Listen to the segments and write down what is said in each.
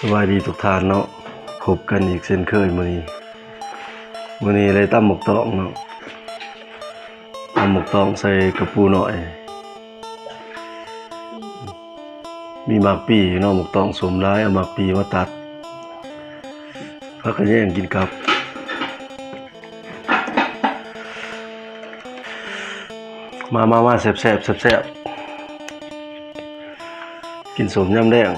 สวัสดีทุกท่านเนาะพบกันอีกเช่นเคยมื้อนี้เลยตำหมกตองเนาะตำหมกตองใส่กระปูหน่อยมีหมากปีเนาะหมกตองสมร้ายเอาหมากปีมาตัดพักกันแย่งกินกับมาแซ่บกินสมยำแดง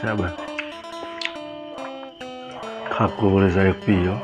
แซ่บเลยข้าวกูเลยใส่ปีเนาะ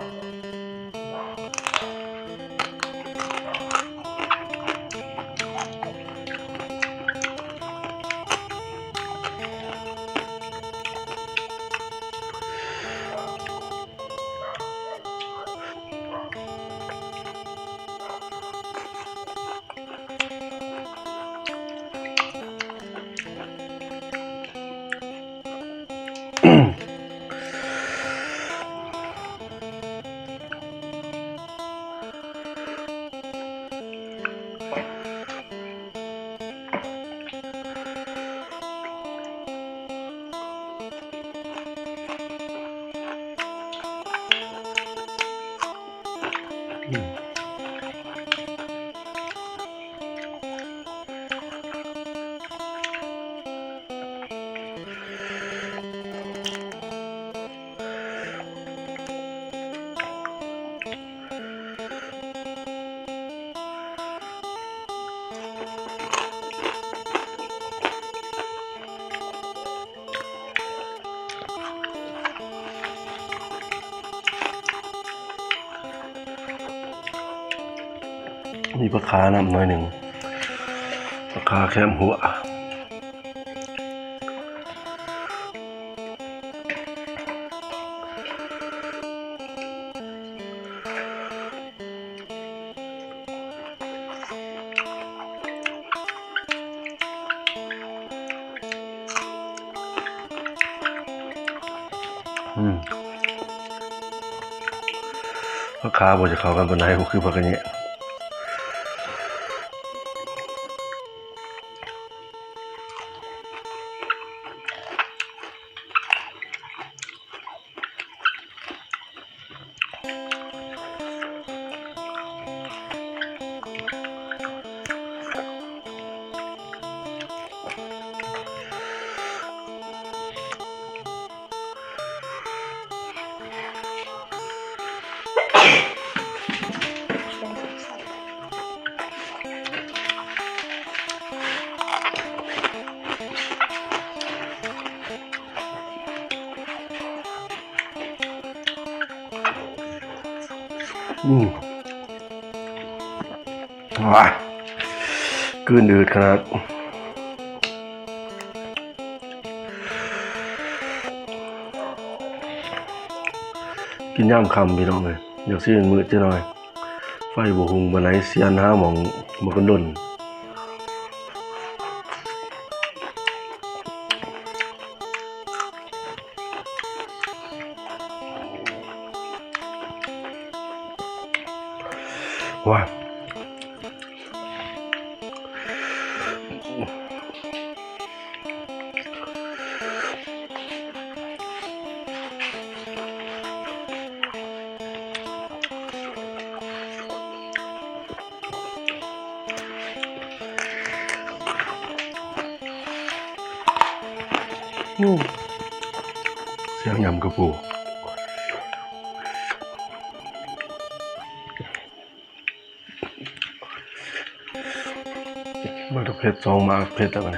มีปลาคานำหน่อยหนึ่งปลาคาแคมหัวปลาคาบ่จะเข้ากันปานใดก็คือปลากระเนี้ยว้ากืนอืดขนาดกินย่ำคำพี่น้องเลยอยากซื้อมือจะหน่อยไฟบวหุงบันไดเสียนห้าหมองมากันดนว้าเสียงยำกระปูมาตะเพ็ดสองมาเพ็ดอะไร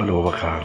โลบะคาง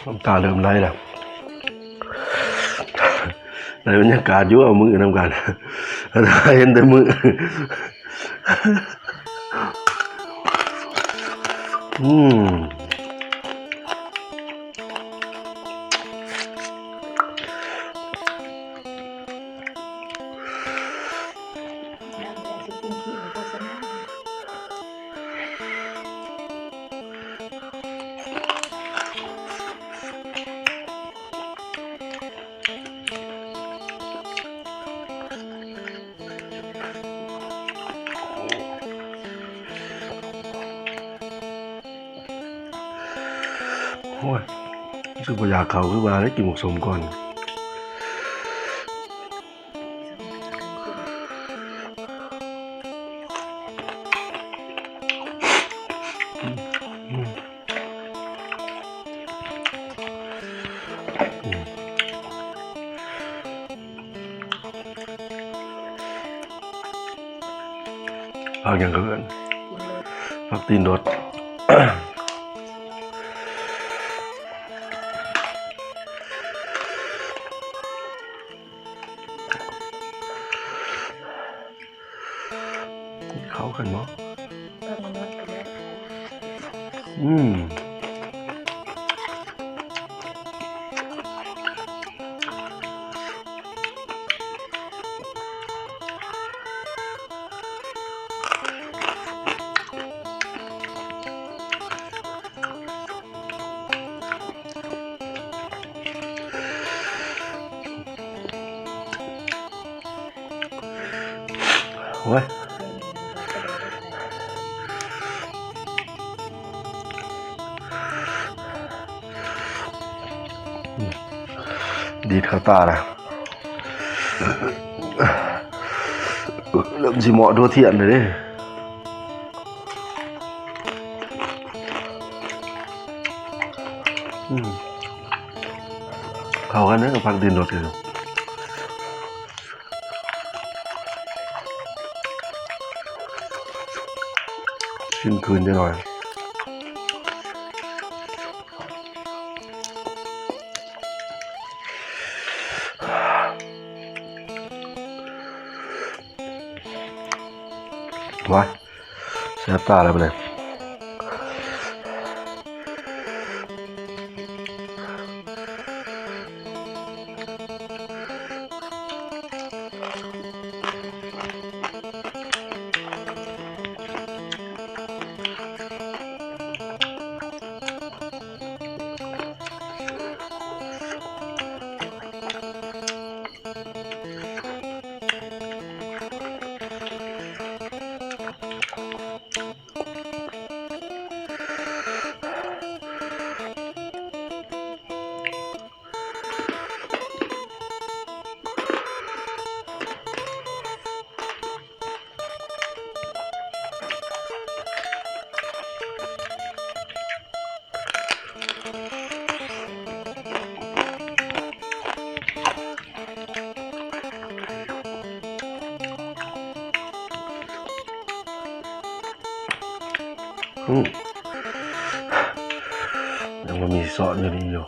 น้ำตาเริ่มไหลแล้วในบรรยากาศยุ่เอามือนำกันเห็นแต่มือโอ้ยรู้สึกว่าอยากเขาคือว่าได้กินหมกสมก่อนพักอย่างเกินพักตีนรถเข้ากันมั้งโอ้ยดีดเข้าตาละเริ่มสิเหมาะตัวเทียนเลยดิเข้ากันนะกับพักดินรถเลยขึ้นคืนจะหน่อยว้ายแสบตาแล้วไปเลยยังมีซอสอยู่นี่อยู่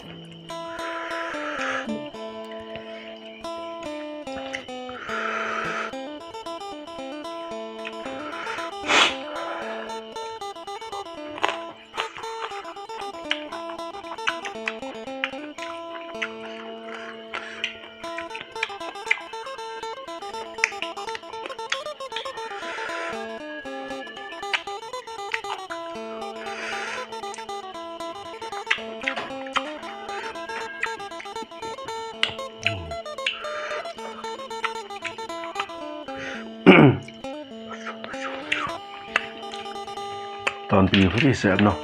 อนปีพอดีแซ่บเนาะ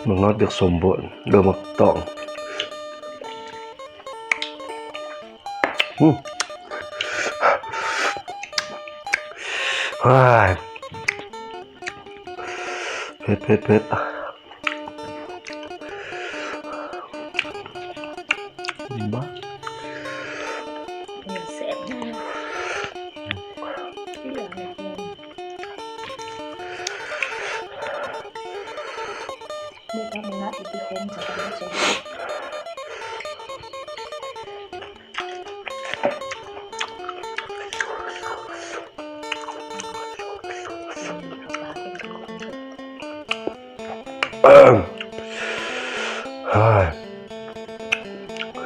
มันนอดเดือกสมบูรณ์เดือมักตองว้ายเผ็ดบ้าแสบมากที่เหลือเนี่ยเมื่อทำนัดอีกทีคมจะทำได้ใช่ไหม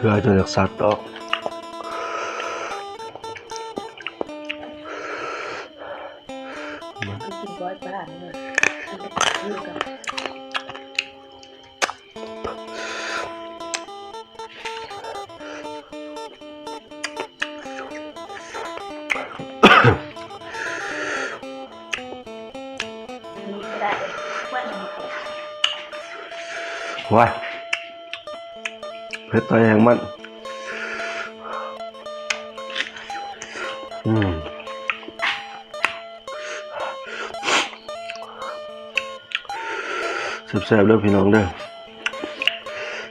คืออาจจะอยากสัตว์ออกกินร้อยบ้านเลยกินกับได้ว่าหนึ่งว้ายเผ็ดตายแหงมันแซ่บๆเด้อพี่น้องเด้อ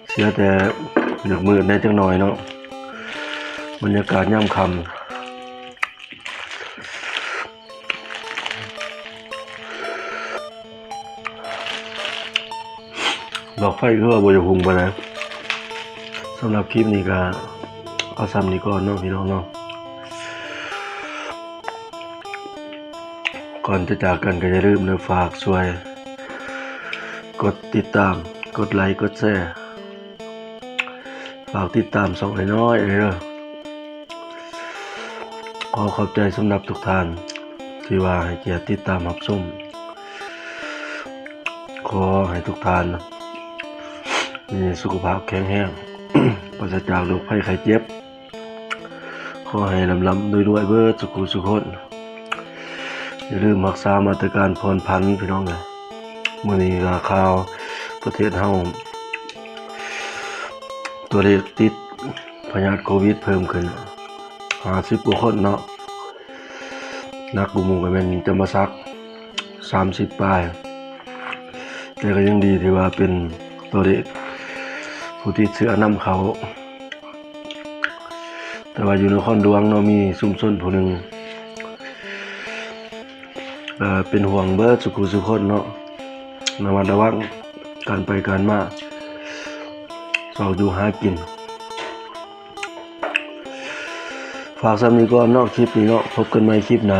เสียแต่เหลือกมืดแน่จังหน่อยเนาะบรรยากาศย่ำคำดอกไฟคือว่าบ่จะหุงไปแล้วสำหรับคลิปนี้ก็เอาซ้ำนี้ก่อนเนาะพี่น้องเนาะก่อนจะจากกันก็อย่าลืมนะฝากช่วยกดติดตามกดไลค์กดแชร์ฝากติดตามส่องน้อยๆเด้อขอขอบใจสำหรับทุกท่านที่ว่าให้เกียรติติดตามรับชมขอให้ทุกท่านมีสุขภาพแข็งแรงปราศจากโรคภัยไข้เจ็บขอให้ลำด้วยเบิดสุขคนอย่าลืมรักษามาตรการผ่อนผันพี่น้องเลยมื้อนี้ก็ข่าวประเทศเฮาตัวเลขติดพยาธิโควิดเพิ่มขึ้น50กว่าคนเนาะนักบุญก็แม่นจะมาสัก30ปลายแต่ก็ยังดีที่ว่าเป็นตัวเลขผู้ติดเชื้อนำเขาแต่ว่าอยู่นครหลวงเนาะมีชุมชนผู้หนึ่งเป็นห่วงเบิดสุคนเนาะระมัดระวังการไปการมาสอบอยู่หากินฝากซ้ำนี้ก่อนเนาะคลิปนี้เนาะพบกันใหม่คลิปหน้า